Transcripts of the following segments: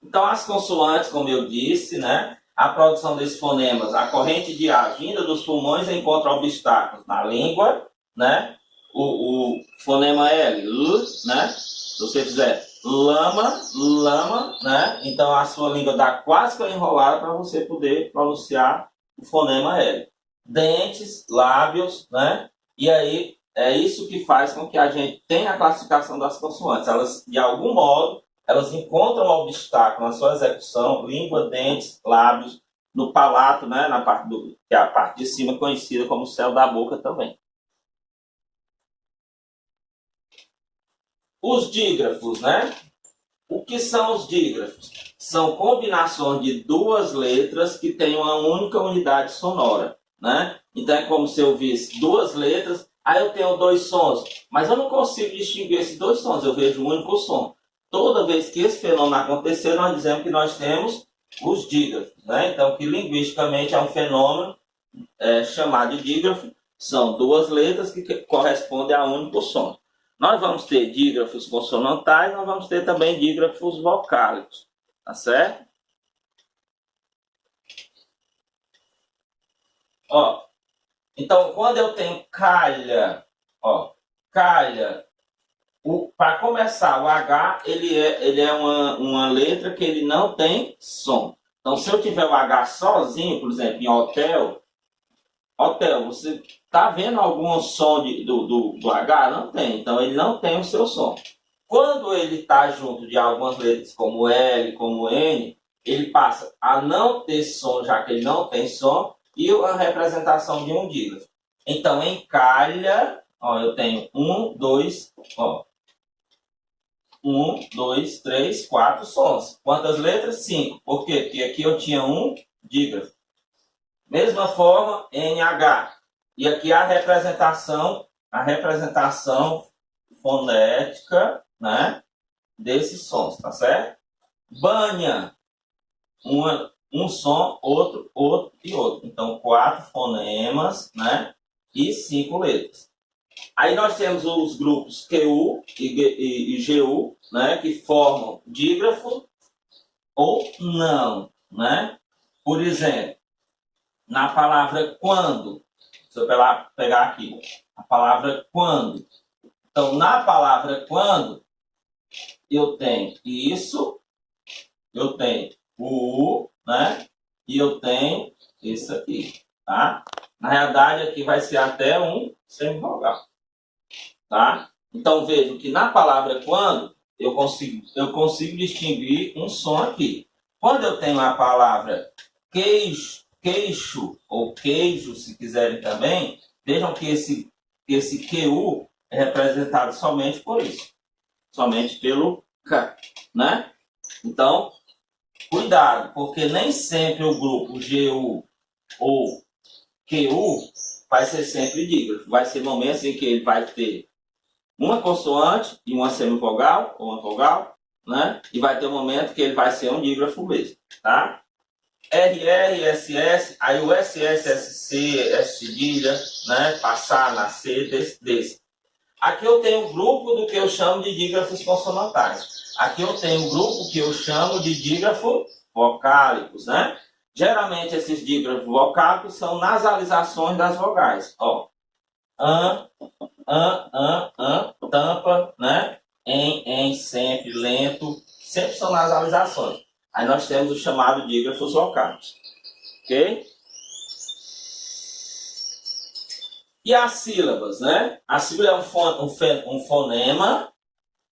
Então, as consoantes, como eu disse, né? A produção desses fonemas, a corrente de ar vinda dos pulmões encontra obstáculos na língua, né? O fonema L, né? Se você fizer lama, lama, né? Então a sua língua dá quase que enrolada para você poder pronunciar o fonema L. Dentes, lábios, né? E aí é isso que faz com que a gente tenha a classificação das consoantes. Elas, de algum modo, elas encontram um obstáculo na sua execução, língua, dentes, lábios, no palato, né? Na parte que é a parte de cima conhecida como céu da boca também. Os dígrafos, né? O que são os dígrafos? São combinações de duas letras que têm uma única unidade sonora, né? Então é como se eu visse duas letras, aí eu tenho dois sons, mas eu não consigo distinguir esses dois sons, eu vejo um único som. Toda vez que esse fenômeno acontecer, nós dizemos que nós temos os dígrafos, né? Então, que linguisticamente é um fenômeno chamado de dígrafo, são duas letras que correspondem a um único som. Nós vamos ter dígrafos consonantais, nós vamos ter também dígrafos vocálicos, tá certo? Ó, então, quando eu tenho calha, ó, calha, para começar, o H, ele é uma letra que ele não tem som. Então, se eu tiver o H sozinho, por exemplo, em hotel, você está vendo algum som do H? Não tem. Então, ele não tem o seu som. Quando ele está junto de algumas letras, como L, como N, ele passa a não ter som, já que ele não tem som, e a representação de um dígrafo. Então, em calha, ó, eu tenho 1, 2, ó. 1, 2, 3, 4 sons. Quantas letras? 5. Por quê? Porque aqui eu tinha um dígrafo. Mesma forma, NH. E aqui a representação fonética, né, desses sons, tá certo? Banha. Um som, outro e outro. Então, 4 fonemas, né, e 5 letras. Aí nós temos os grupos QU e GU, né, que formam dígrafo ou não, né? Por exemplo, na palavra quando, se eu pegar aqui, a palavra quando. Então, na palavra quando, eu tenho isso, eu tenho o U, né? E eu tenho isso aqui, tá? Na realidade, aqui vai ser até um semivogal. Tá? Então vejam que na palavra quando eu consigo distinguir um som aqui. Quando eu tenho a palavra queixo ou queijo, se quiserem também, vejam que esse QU é representado somente por isso. Somente pelo K, né? Então, cuidado, porque nem sempre o grupo GU ou QU vai ser sempre dígrafo. Vai ser momentos em que ele vai ter uma consoante e uma semivogal, ou uma vogal, né? E vai ter um momento que ele vai ser um dígrafo mesmo, tá? RR, SS, aí o SS, SC, S cedilha, né? Passar, nascer, desse. Aqui eu tenho um grupo do que eu chamo de dígrafos consonantais. Aqui eu tenho um grupo que eu chamo de dígrafos vocálicos, né? Geralmente esses dígrafos vocálicos são nasalizações das vogais, ó. Tampa, né? Em, sempre, lento, sempre são nasalizações. Aí nós temos o chamado dígrafos vocálicos, ok? E as sílabas, né? A sílaba é um fonema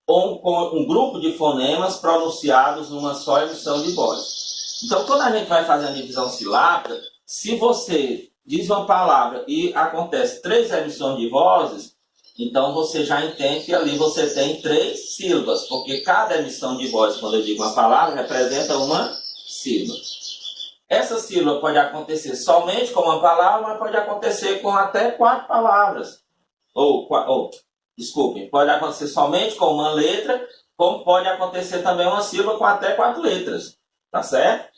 ou um grupo de fonemas pronunciados numa só emissão de voz. Então, quando a gente vai fazer a divisão silábica, se você diz uma palavra e acontece 3 emissões de vozes, então você já entende que ali você tem 3 sílabas, porque cada emissão de voz, quando eu digo uma palavra, representa uma sílaba. Essa sílaba pode acontecer somente com uma palavra, mas pode acontecer com até 4 palavras. Desculpem, pode acontecer somente com uma letra, como pode acontecer também uma sílaba com até 4 letras. Tá certo?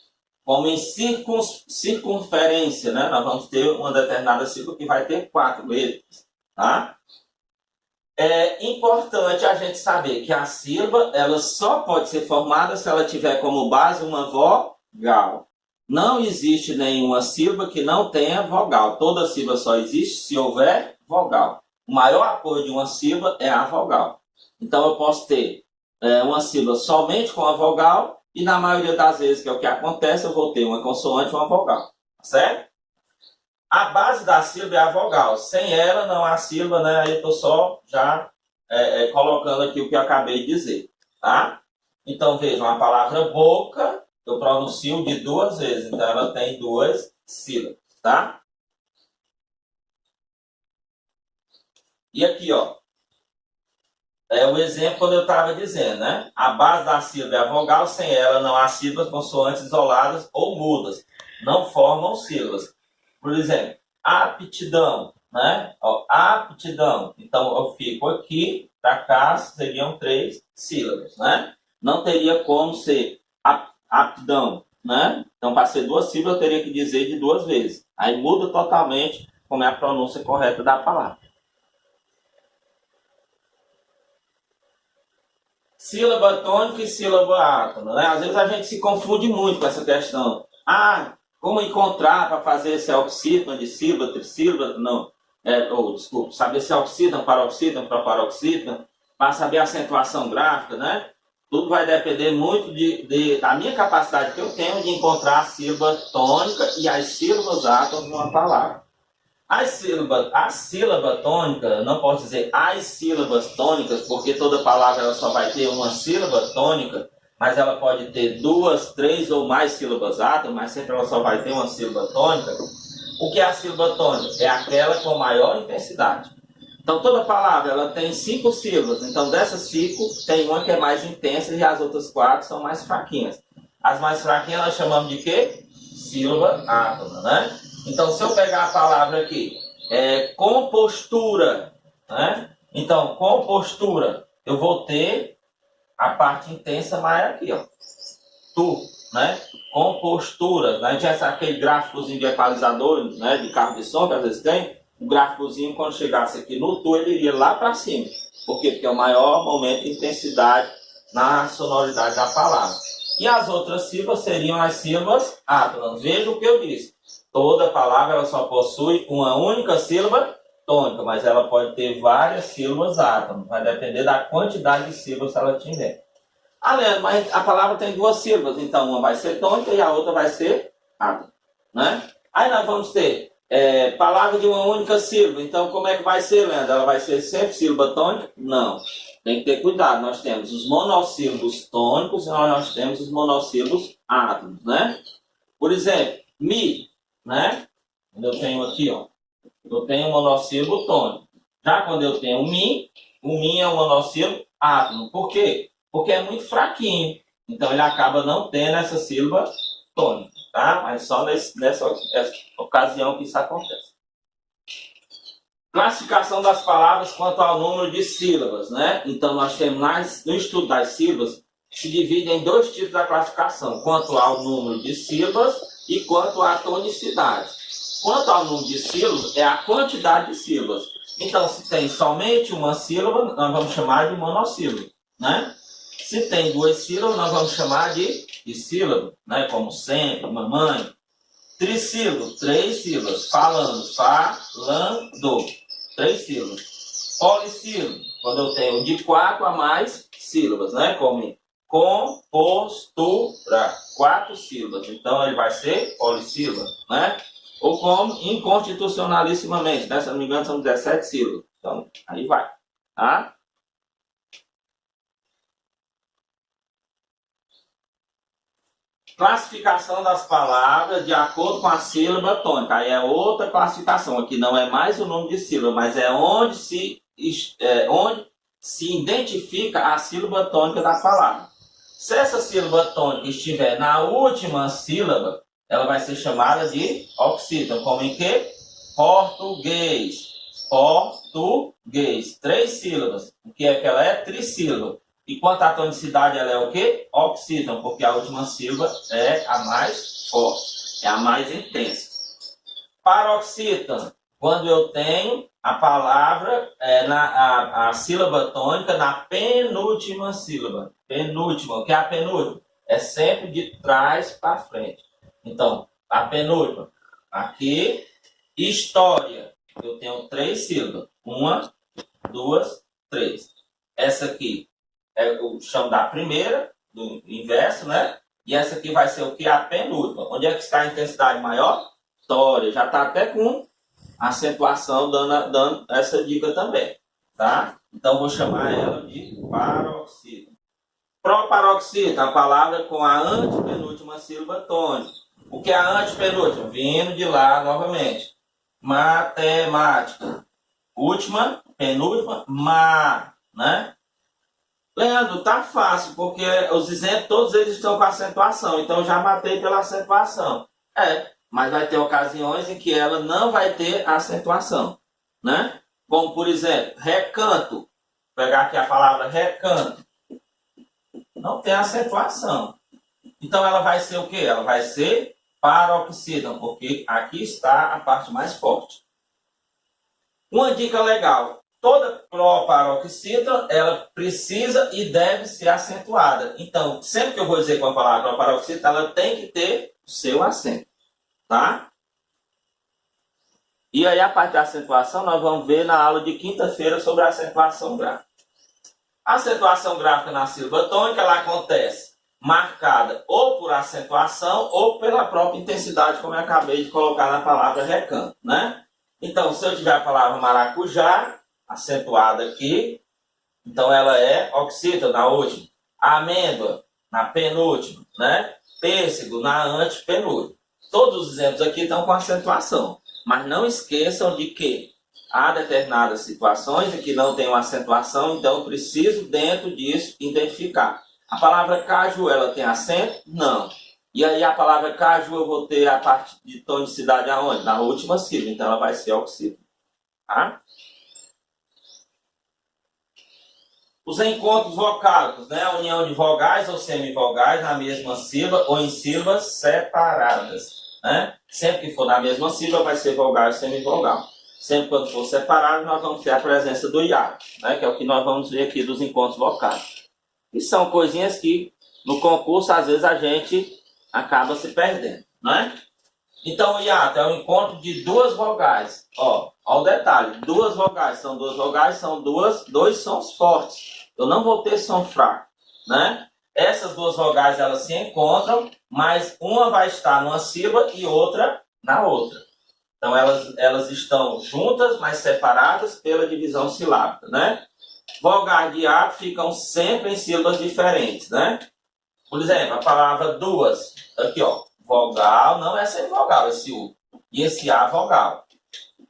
Como em circunferência, né? Nós vamos ter uma determinada sílaba que vai ter 4 letras. Tá? É importante a gente saber que a sílaba ela só pode ser formada se ela tiver como base uma vogal. Não existe nenhuma sílaba que não tenha vogal. Toda sílaba só existe se houver vogal. O maior apoio de uma sílaba é a vogal. Então eu posso ter uma sílaba somente com a vogal e na maioria das vezes, que é o que acontece, eu vou ter uma consoante e uma vogal. Certo? A base da sílaba é a vogal. Sem ela não há sílaba, né? Aí eu estou só já colocando aqui o que eu acabei de dizer. Tá? Então vejam, a palavra boca eu pronuncio de 2 vezes. Então ela tem 2 sílabas. Tá? E aqui, ó. É o exemplo quando eu estava dizendo, né? A base da sílaba é a vogal, sem ela não há sílabas, consoantes isoladas ou mudas. Não formam sílabas. Por exemplo, aptidão, né? Ó, aptidão. Então, eu fico aqui, para cá, seriam 3 sílabas, né? Não teria como ser aptidão, né? Então, para ser 2 sílabas, eu teria que dizer de 2 vezes. Aí muda totalmente como é a pronúncia correta da palavra. Sílaba tônica e sílaba átona, né? Às vezes a gente se confunde muito com essa questão. Como encontrar para fazer esse oxítono de sílaba, trissílaba? Não. Desculpa, saber se é oxítono, paroxítono, proparoxítono, para saber a acentuação gráfica, né? Tudo vai depender muito da minha capacidade que eu tenho de encontrar a sílaba tônica e as sílabas átonas numa palavra. A sílaba tônica, não posso dizer as sílabas tônicas, porque toda palavra ela só vai ter uma sílaba tônica, mas ela pode ter 2, 3 ou mais sílabas átonas, mas sempre ela só vai ter uma sílaba tônica. O que é a sílaba tônica? É aquela com maior intensidade. Então toda palavra ela tem 5 sílabas, então dessas 5 tem uma que é mais intensa e as outras 4 são mais fraquinhas. As mais fraquinhas nós chamamos de quê? Sílaba átona, né? Então, se eu pegar a palavra aqui, compostura, né? Então, compostura, eu vou ter a parte intensa mais aqui, ó. Né? Compostura, né? A gente já aquele gráficozinho de equalizador, né? De carro de som que às vezes tem, o gráficozinho, quando chegasse aqui no tu, ele iria lá para cima. Por quê? Porque é o maior momento de intensidade na sonoridade da palavra. E as outras sílabas seriam as sílabas átonas. Veja o que eu disse. Toda palavra ela só possui uma única sílaba tônica, mas ela pode ter várias sílabas átonas. Vai depender da quantidade de sílabas que ela tiver. Leandro, mas a palavra tem 2 sílabas, então uma vai ser tônica e a outra vai ser átona, né? Aí nós vamos ter palavra de uma única sílaba. Então como é que vai ser, Leandro? Ela vai ser sempre sílaba tônica? Não. Tem que ter cuidado. Nós temos os monossílabos tônicos e nós temos os monossílabos átonos, né? Por exemplo, mi, né? Quando eu tenho aqui, ó, eu tenho um monossílabo tônico. Já quando eu tenho o mi é um monossílabo átono. Por quê? Porque é muito fraquinho. Então ele acaba não tendo essa sílaba tônica, tá? Mas só nessa ocasião que isso acontece. Classificação das palavras quanto ao número de sílabas, né? Então nós temos no estudo das sílabas se divide em 2 tipos da classificação, quanto ao número de sílabas e quanto à tonicidade. Quanto ao número de sílabas, é a quantidade de sílabas. Então, se tem somente uma sílaba, nós vamos chamar de monossílabo, né? Se tem 2 sílabas, nós vamos chamar de sílabo, né? Como sempre, mamãe. Trissílabo, 3 sílabas. Falando, 3 sílabas. Polissílabo, quando eu tenho de 4 a mais sílabas, né? Como compostura, 4 sílabas. Então ele vai ser polissílabo, né? Ou como inconstitucionalissimamente, né? Se não me engano, são 17 sílabas. Então, aí vai, tá? Classificação das palavras de acordo com a sílaba tônica. Aí é outra classificação. Aqui não é mais o número de sílaba, mas é onde se identifica a sílaba tônica da palavra. Se essa sílaba tônica estiver na última sílaba, ela vai ser chamada de oxítono. Como em quê? Português. Português. 3 sílabas. O que é que ela é? Trissílaba. E quanto à tonicidade, ela é o quê? Oxítono, porque a última sílaba é a mais forte, é a mais intensa. Paroxítono. Quando eu tenho a palavra, a sílaba tônica na penúltima sílaba. Penúltima, o que é a penúltima? É sempre de trás para frente. Então, a penúltima, aqui, história. Eu tenho 3 sílabas. 1, 2, 3. Essa aqui é o chamo da primeira, do inverso, né? E essa aqui vai ser o que? A penúltima. Onde é que está a intensidade maior? História. Já está até com acentuação dando essa dica também, tá? Então, vou chamar ela de paroxítono. Proparoxítono, a palavra com a antepenúltima sílaba tônica. O que é a antepenúltima? Vindo de lá novamente. Matemática. Última, penúltima, né? Leandro, tá fácil, porque os exemplos, todos eles estão com acentuação. Então, já matei pela acentuação. Mas vai ter ocasiões em que ela não vai ter acentuação, né? Como, por exemplo, recanto. Vou pegar aqui a palavra recanto. Não tem acentuação. Então, ela vai ser o quê? Ela vai ser paroxítono, porque aqui está a parte mais forte. Uma dica legal. Toda proparoxítona, ela precisa e deve ser acentuada. Então, sempre que eu vou dizer com a palavra proparoxítona, ela tem que ter o seu acento. Tá? E aí, a parte da acentuação, nós vamos ver na aula de quinta-feira sobre a acentuação gráfica. A acentuação gráfica na sílaba tônica, ela acontece marcada ou por acentuação ou pela própria intensidade, como eu acabei de colocar na palavra recanto, né? Então, se eu tiver a palavra maracujá, acentuada aqui, então ela é oxítona na última. Amêndoa, na penúltima, né? Pêssego, na antepenúltima. Todos os exemplos aqui estão com acentuação. Mas não esqueçam de que há determinadas situações em que não tem uma acentuação, então eu preciso, dentro disso, identificar. A palavra caju, ela tem acento? Não. E aí a palavra caju eu vou ter a parte de tonicidade aonde? Na última sílaba, então ela vai ser oxítona. Tá? Os encontros vocálicos, né? A união de vogais ou semivogais na mesma sílaba ou em sílabas separadas. Né? Sempre que for na mesma sílaba vai ser vogal e semivogal. Sempre quando for separado nós vamos ter a presença do hiato, né? Que é o que nós vamos ver aqui dos encontros vocálicos. E são coisinhas que no concurso às vezes a gente acaba se perdendo, né? Então o hiato é o encontro de duas vogais. Ó o detalhe, duas vogais, são dois sons fortes. Eu não vou ter som fraco, né? Essas duas vogais elas se encontram, mas uma vai estar numa sílaba e outra na outra. Então elas estão juntas, mas separadas pela divisão silábica, né? Vogais de hiato ficam sempre em sílabas diferentes, né? Por exemplo, a palavra duas, aqui ó, vogal, não é semivogal esse U, e esse A vogal.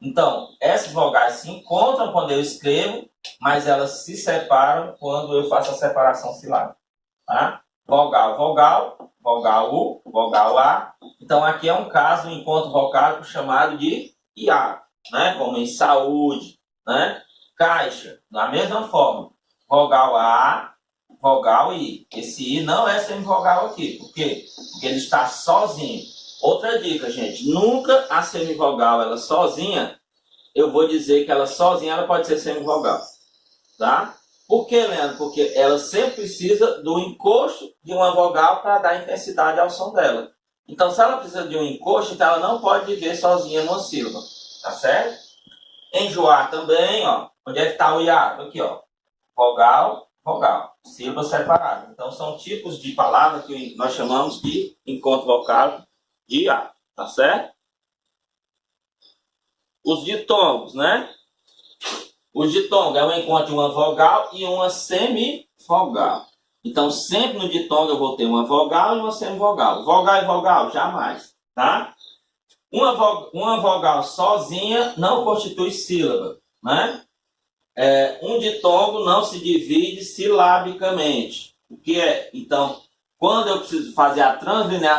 Então, essas vogais se encontram quando eu escrevo, mas elas se separam quando eu faço a separação silábica. Tá? Vogal, vogal, vogal U, vogal A. Então, aqui é um caso de encontro vocálico chamado de hiato, né? Como em saúde, né? Caixa, da mesma forma. Vogal A, vogal I. Esse I não é semivogal aqui. Por quê? Porque ele está sozinho. Outra dica, gente. Nunca a semivogal, ela sozinha, eu vou dizer que ela sozinha ela pode ser semivogal. Tá? Por que, Leandro? Porque ela sempre precisa do encosto de uma vogal para dar intensidade ao som dela. Então, se ela precisa de um encosto, então ela não pode viver sozinha numa sílaba. Tá certo? Enjoar também, ó. Onde é que está o hiato? Aqui, ó. Vogal, vogal. Sílaba separada. Então, são tipos de palavras que nós chamamos de encontro vocálico de hiato. Tá certo? Os ditongos, né? Os ditongos é o encontro de uma vogal e uma semivogal. Então, sempre no ditongo eu vou ter uma vogal e uma semivogal. Vogal e vogal, jamais. Tá? Uma vogal sozinha não constitui sílaba. Né? Um ditongo não se divide silabicamente. O que é? Então, quando eu preciso fazer a translineação